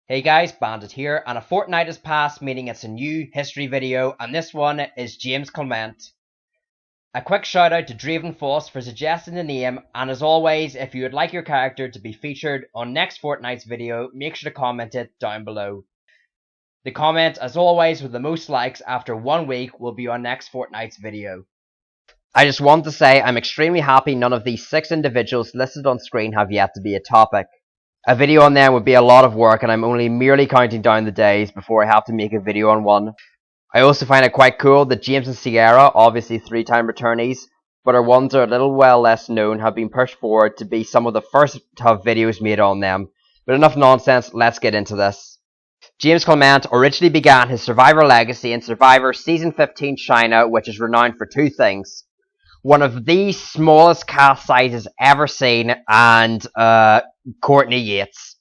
Hey guys, Bandit here, and a fortnight has passed, meaning it's a new history video, and this one is James Clement. A quick shout out to Draven Foss for suggesting the name, and as always, if you would like your character to be featured on next fortnight's video, make sure to comment it down below. The comment, as always, with the most likes after 1 week will be on next fortnight's video. I just want to say I'm extremely happy none of these 6 individuals listed on screen have yet to be a topic. A video on them would be a lot of work, and I'm only merely counting down the days before I have to make a video on one. I also find it quite cool that James and Sierra, obviously 3-time returnees, but are ones that are a little well less known, have been pushed forward to be some of the first to have videos made on them. But enough nonsense, let's get into this. James Clement originally began his Survivor legacy in Survivor Season 15 China, which is renowned for 2 things. One of the smallest cast sizes ever seen, and Courtney Yates.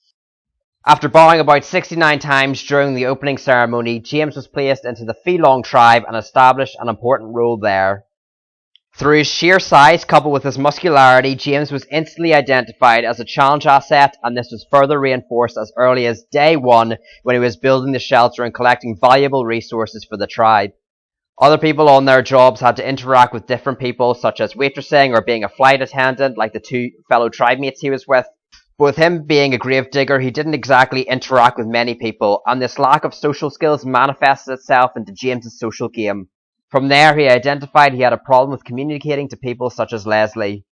After bowing about 69 times during the opening ceremony, James was placed into the Felong tribe and established an important role there. Through his sheer size coupled with his muscularity, James was instantly identified as a challenge asset, and this was further reinforced as early as day 1 when he was building the shelter and collecting valuable resources for the tribe. Other people on their jobs had to interact with different people, such as waitressing or being a flight attendant, like the 2 fellow tribe mates he was with. But with him being a grave digger, he didn't exactly interact with many people, and this lack of social skills manifested itself into James's social game. From there, he identified he had a problem with communicating to people such as Leslie.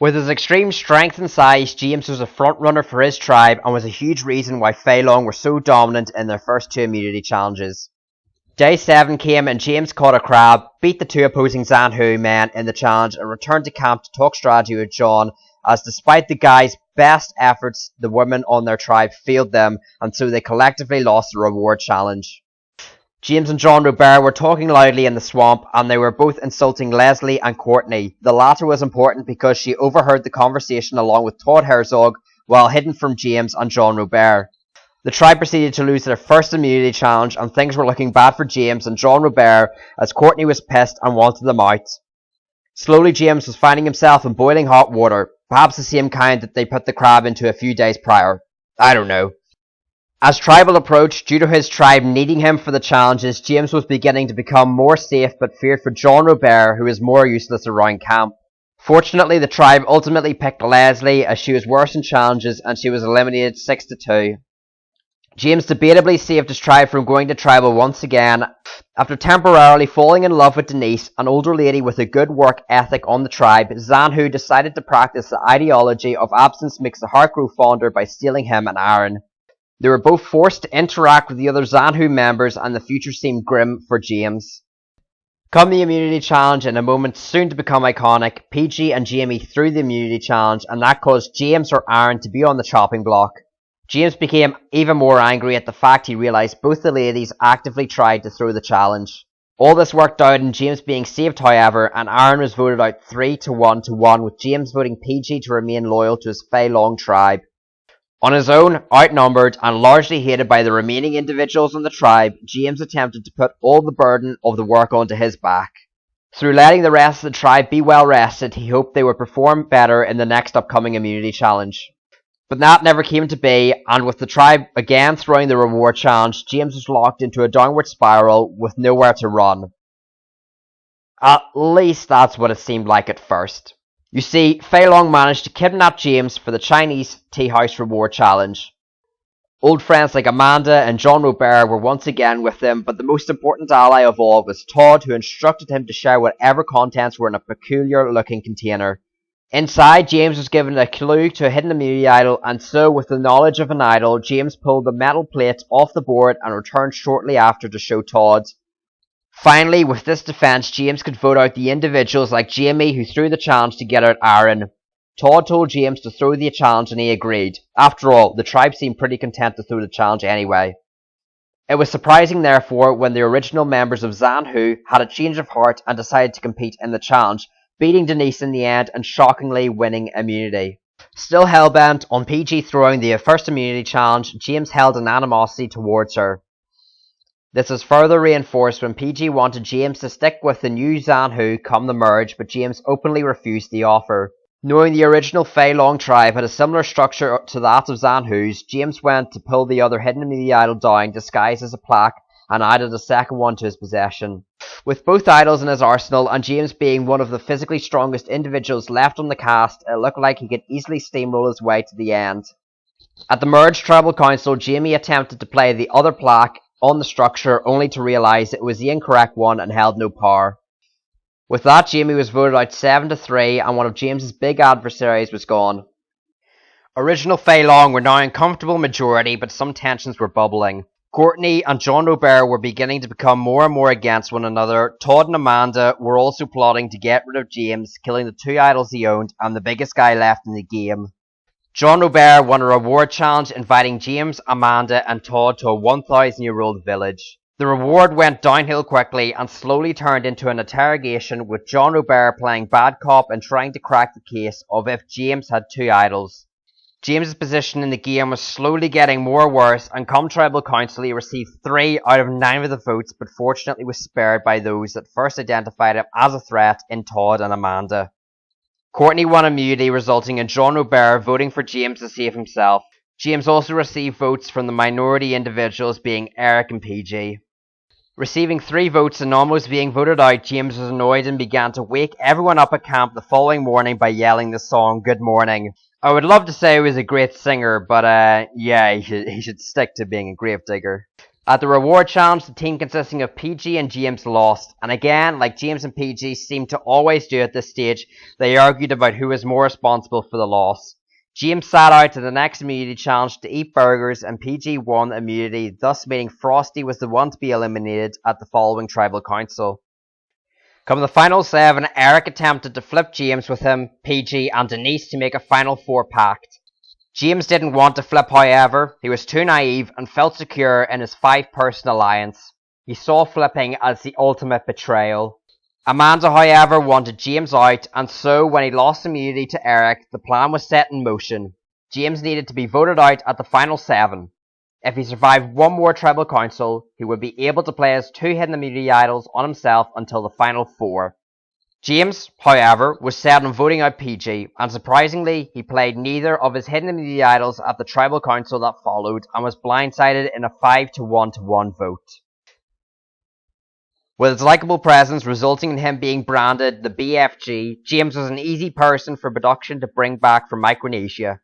With his extreme strength and size, James was a frontrunner for his tribe and was a huge reason why Felong were so dominant in their first 2 immunity challenges. Day 7 came and James caught a crab, beat the 2 opposing Zanhu men in the challenge, and returned to camp to talk strategy with John, as despite the guys' best efforts, the women on their tribe failed them, and so they collectively lost the reward challenge. James and John Robert were talking loudly in the swamp, and they were both insulting Leslie and Courtney. The latter was important because she overheard the conversation along with Todd Herzog, while hidden from James and John Robert. The tribe proceeded to lose their first immunity challenge, and things were looking bad for James and John Robert, as Courtney was pissed and wanted them out. Slowly James was finding himself in boiling hot water, perhaps the same kind that they put the crab into a few days prior. I don't know. As tribal approached, due to his tribe needing him for the challenges, James was beginning to become more safe, but feared for John Robert, who was more useless around camp. Fortunately, the tribe ultimately picked Leslie, as she was worse in challenges, and she was eliminated 6-2. James debatably saved his tribe from going to tribal once again. After temporarily falling in love with Denise, an older lady with a good work ethic on the tribe, Zanhu decided to practice the ideology of absence makes the heart grow fonder by stealing him and Aaron. They were both forced to interact with the other Zanhu members, and the future seemed grim for James. Come the immunity challenge, in a moment soon to become iconic, PG and Jamie threw the immunity challenge, and that caused James or Aaron to be on the chopping block. James became even more angry at the fact he realised both the ladies actively tried to throw the challenge. All this worked out in James being saved, however, and Aaron was voted out 3-1, with James voting PG to remain loyal to his Felong tribe. On his own, outnumbered, and largely hated by the remaining individuals in the tribe, James attempted to put all the burden of the work onto his back. Through letting the rest of the tribe be well rested, he hoped they would perform better in the next upcoming immunity challenge. But that never came to be, and with the tribe again throwing the reward challenge, James was locked into a downward spiral with nowhere to run. At least that's what it seemed like at first. You see, Felong managed to kidnap James for the Chinese Tea House Reward Challenge. Old friends like Amanda and John Robert were once again with him, but the most important ally of all was Todd, who instructed him to share whatever contents were in a peculiar-looking container. Inside, James was given a clue to a hidden immunity idol, and so, with the knowledge of an idol, James pulled the metal plate off the board and returned shortly after to show Todd. Finally, with this defense, James could vote out the individuals like Jamie, who threw the challenge to get out Aaron. Todd told James to throw the challenge, and he agreed. After all, the tribe seemed pretty content to throw the challenge anyway. It was surprising, therefore, when the original members of Zanhu had a change of heart and decided to compete in the challenge, beating Denise in the end and shockingly winning immunity. Still hellbent on PG throwing the first immunity challenge, James held an animosity towards her. This was further reinforced when PG wanted James to stick with the new Zanhu come the merge, but James openly refused the offer. Knowing the original Fei Long tribe had a similar structure to that of Zanhu's, James went to pull the other hidden immunity idol down, disguised as a plaque, and added a second one to his possession. With both idols in his arsenal, and James being one of the physically strongest individuals left on the cast, it looked like he could easily steamroll his way to the end. At the merged tribal council, Jamie attempted to play the other plaque on the structure, only to realise it was the incorrect one and held no power. With that, Jamie was voted out 7-3, and one of James's big adversaries was gone. Original Fei Long were now in comfortable majority, but some tensions were bubbling. Courtney and John Robert were beginning to become more and more against one another. Todd and Amanda were also plotting to get rid of James, killing the two idols he owned and the biggest guy left in the game. John Robert won a reward challenge inviting James, Amanda, and Todd to a 1,000-year-old village. The reward went downhill quickly and slowly turned into an interrogation, with John Robert playing bad cop and trying to crack the case of if James had two idols. James's position in the game was slowly getting more worse, and come tribal council he received 3 out of 9 of the votes, but fortunately was spared by those that first identified him as a threat in Todd and Amanda. Courtney won immunity, resulting in John Robert voting for James to save himself. James also received votes from the minority individuals, being Eric and PG. Receiving 3 votes and almost being voted out, James was annoyed and began to wake everyone up at camp the following morning by yelling the song Good Morning. I would love to say he was a great singer, but yeah, he should stick to being a gravedigger. At the reward challenge, the team consisting of PG and James lost, and again, like James and PG seem to always do at this stage, they argued about who was more responsible for the loss. James sat out to the next immunity challenge to eat burgers, and PG won immunity, thus meaning Frosty was the one to be eliminated at the following tribal council. Come the final 7, Eric attempted to flip James with him, PG, and Denise to make a final 4 pact. James didn't want to flip, however. He was too naive and felt secure in his 5-person alliance. He saw flipping as the ultimate betrayal. Amanda, however, wanted James out, and so when he lost immunity to Eric, the plan was set in motion. James needed to be voted out at the final 7. If he survived one more tribal council, he would be able to play his 2 hidden immunity idols on himself until the final 4. James, however, was set on voting out PG, and surprisingly, he played neither of his hidden immunity idols at the tribal council that followed, and was blindsided in a 5-1-1 vote. With his likeable presence resulting in him being branded the BFG, James was an easy person for production to bring back from Micronesia.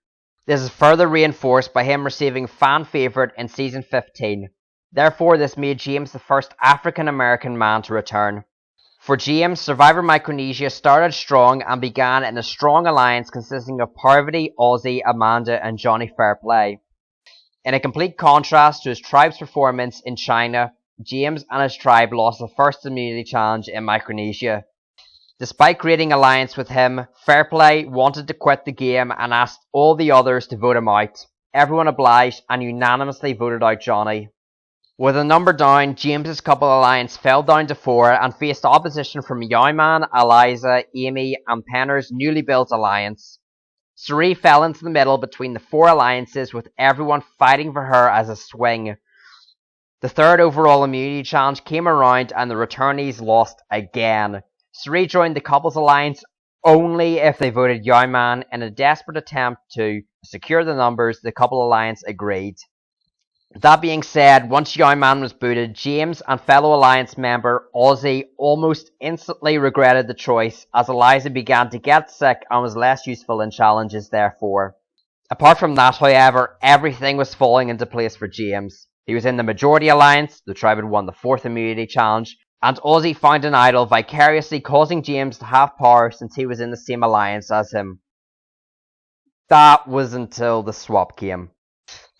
This is further reinforced by him receiving fan favourite in Season 15. Therefore, this made James the first African-American man to return. For James, Survivor Micronesia started strong and began in a strong alliance consisting of Parvati, Ozzy, Amanda, and Johnny Fairplay. In a complete contrast to his tribe's performance in China, James and his tribe lost the first immunity challenge in Micronesia. Despite creating alliance with him, Fairplay wanted to quit the game and asked all the others to vote him out. Everyone obliged and unanimously voted out Johnny. With a number down, James's couple alliance fell down to 4 and faced opposition from Yowman, Eliza, Amy, and Penner's newly built alliance. Suri fell into the middle between the 4 alliances, with everyone fighting for her as a swing. The 3rd overall immunity challenge came around and the returnees lost again. Suri joined the couples alliance only if they voted Yowman. In a desperate attempt to secure the numbers, the couple alliance agreed. That being said, once Yowman was booted, James and fellow alliance member Ozzy almost instantly regretted the choice, as Eliza began to get sick and was less useful in challenges therefore. Apart from that, however, everything was falling into place for James. He was in the majority alliance, the tribe had won the 4th immunity challenge, and Ozzy found an idol, vicariously causing James to have power since he was in the same alliance as him. That was until the swap came.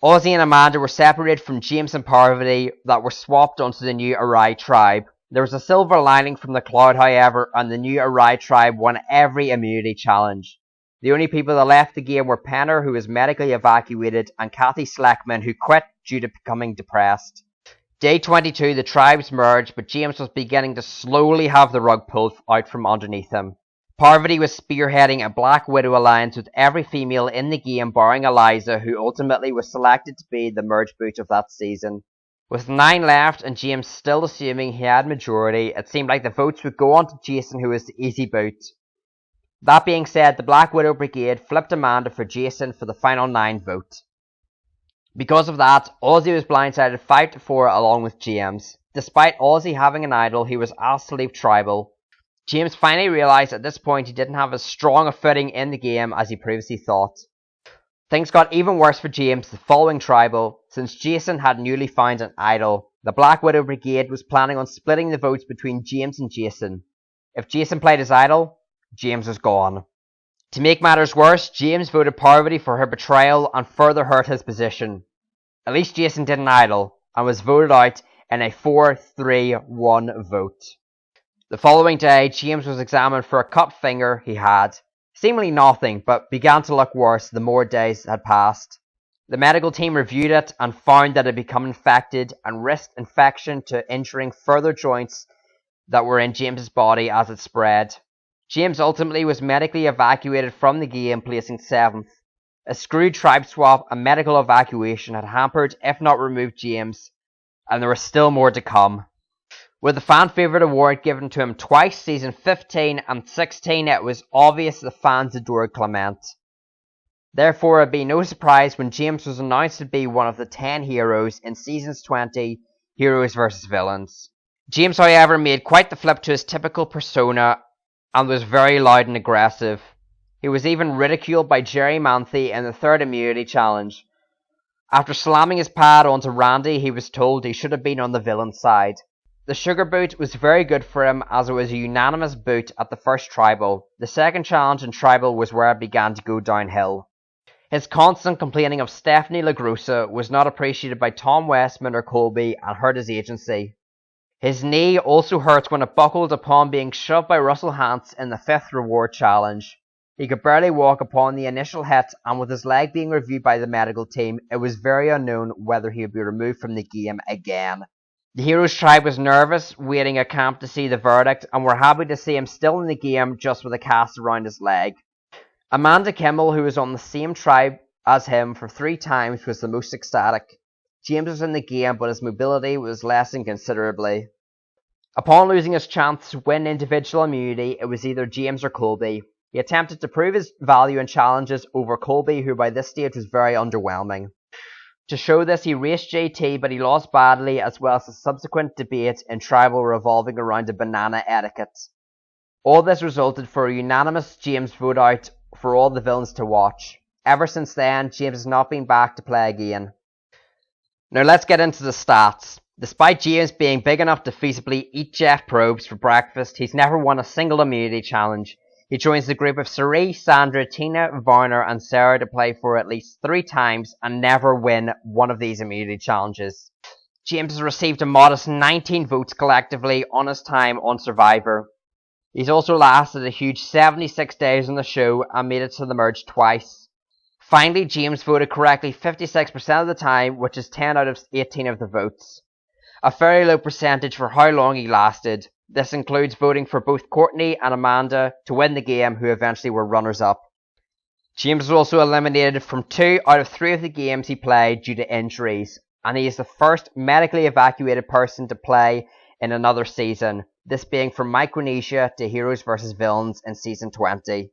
Ozzy and Amanda were separated from James and Parvati that were swapped onto the new Arai tribe. There was a silver lining from the cloud, however, and the new Arai tribe won every immunity challenge. The only people that left the game were Penner, who was medically evacuated, and Kathy Sleckman, who quit due to becoming depressed. Day 22, the tribes merged, but James was beginning to slowly have the rug pulled out from underneath him. Parvati was spearheading a Black Widow alliance with every female in the game barring Eliza, who ultimately was selected to be the merge boot of that season. With 9 left and James still assuming he had majority, it seemed like the votes would go on to Jason, who was the easy boot. That being said, the Black Widow Brigade flipped Amanda for Jason for the final 9 vote. Because of that, Ozzy was blindsided 5-4 along with James. Despite Ozzy having an idol, he was asked to leave Tribal. James finally realised at this point he didn't have as strong a footing in the game as he previously thought. Things got even worse for James the following Tribal, since Jason had newly found an idol. The Black Widow Brigade was planning on splitting the votes between James and Jason. If Jason played his idol, James was gone. To make matters worse, James voted Parvati for her betrayal and further hurt his position. At least Jason did an idol, and was voted out in a 4-3-1 vote. The following day, James was examined for a cut finger he had. Seemingly nothing, but began to look worse the more days had passed. The medical team reviewed it and found that it had become infected and risked infection to injuring further joints that were in James's body as it spread. James ultimately was medically evacuated from the game, placing 7th. A screwed tribe swap and medical evacuation had hampered, if not removed, James, and there was still more to come. With the fan favourite award given to him twice, season 15 and 16, it was obvious the fans adored Clement. Therefore, it would be no surprise when James was announced to be one of the 10 heroes in seasons 20, Heroes vs Villains. James, however, made quite the flip to his typical persona and was very loud and aggressive. He was even ridiculed by Jerry Manthe in the 3rd immunity challenge. After slamming his pad onto Randy, he was told he should have been on the villain side. The sugar boot was very good for him, as it was a unanimous boot at the first Tribal. The second challenge in Tribal was where it began to go downhill. His constant complaining of Stephanie LaGrossa was not appreciated by Tom Westman or Colby and hurt his agency. His knee also hurt when it buckled upon being shoved by Russell Hantz in the 5th reward challenge. He could barely walk upon the initial hit, and with his leg being reviewed by the medical team, it was very unknown whether he would be removed from the game again. The Heroes tribe was nervous, waiting at camp to see the verdict, and were happy to see him still in the game just with a cast around his leg. Amanda Kimmel, who was on the same tribe as him for 3 times, was the most ecstatic. James was in the game, but his mobility was lessened considerably. Upon losing his chance to win individual immunity, it was either James or Colby. He attempted to prove his value in challenges over Colby, who by this stage was very underwhelming. To show this, he raced JT, but he lost badly, as well as the subsequent debate in Tribal revolving around a banana etiquette. All this resulted for a unanimous James vote out for all the villains to watch. Ever since then, James has not been back to play again. Now let's get into the stats. Despite James being big enough to feasibly eat Jeff Probst for breakfast, he's never won a single immunity challenge. He joins the group of Sari, Sandra, Tina, Varner and Sarah to play for at least 3 times and never win one of these immunity challenges. James has received a modest 19 votes collectively on his time on Survivor. He's also lasted a huge 76 days on the show and made it to the merge twice. Finally, James voted correctly 56% of the time, which is 10 out of 18 of the votes. A very low percentage for how long he lasted. This includes voting for both Courtney and Amanda to win the game, who eventually were runners-up. James was also eliminated from 2 out of 3 of the games he played due to injuries, and he is the first medically evacuated person to play in another season, this being from Micronesia to Heroes vs Villains in Season 20.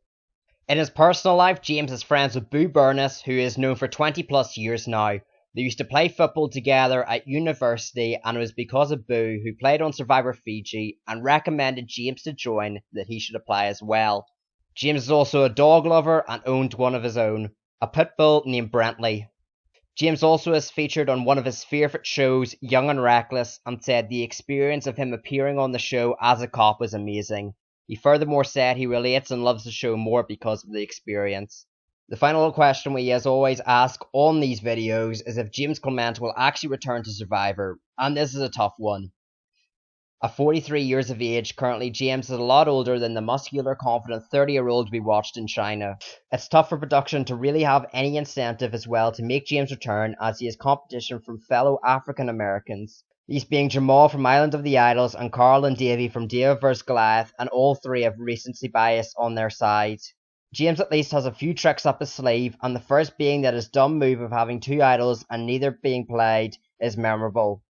In his personal life, James is friends with Boo Burness, who is known for 20 plus years now. They used to play football together at university, and it was because of Boo, who played on Survivor Fiji, and recommended James to join, that he should apply as well. James is also a dog lover and owned one of his own, a pit bull named Brentley. James also is featured on one of his favourite shows, Young and Reckless, and said the experience of him appearing on the show as a cop was amazing. He furthermore said he relates and loves the show more because of the experience. The final question we as always ask on these videos is if James Clement will actually return to Survivor, and this is a tough one. At 43 years of age, currently James is a lot older than the muscular, confident 30-year-old we watched in China. It's tough for production to really have any incentive as well to make James return, as he has competition from fellow African Americans. These being Jamal from Island of the Idols and Carl and Davey from David vs Goliath, and all 3 have recency bias on their side. James at least has a few tricks up his sleeve, and the first being that his dumb move of having 2 idols and neither being played is memorable.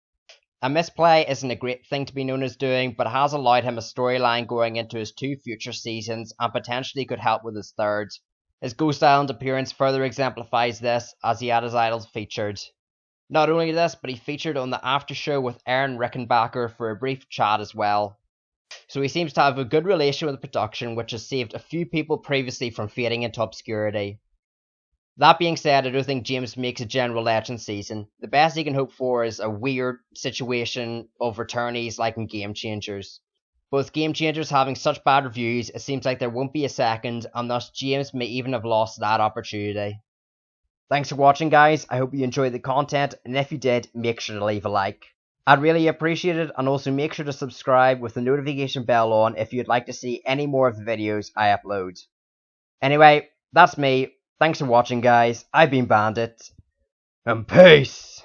A misplay isn't a great thing to be known as doing, but it has allowed him a storyline going into his 2 future seasons and potentially could help with his third. His Ghost Island appearance further exemplifies this, as he had his idols featured. Not only this, but he featured on the after show with Aaron Rickenbacker for a brief chat as well. So he seems to have a good relation with the production, which has saved a few people previously from fading into obscurity. That being said, I don't think James makes a general legend season. The best he can hope for is a weird situation of returnees like in Game Changers. But with Game Changers having such bad reviews, it seems like there won't be a second, and thus James may even have lost that opportunity. Thanks for watching, guys. I hope you enjoyed the content, and if you did, make sure to leave a like. I'd really appreciate it, and also make sure to subscribe with the notification bell on if you'd like to see any more of the videos I upload. Anyway, that's me. Thanks for watching, guys. I've been Bandit, and peace!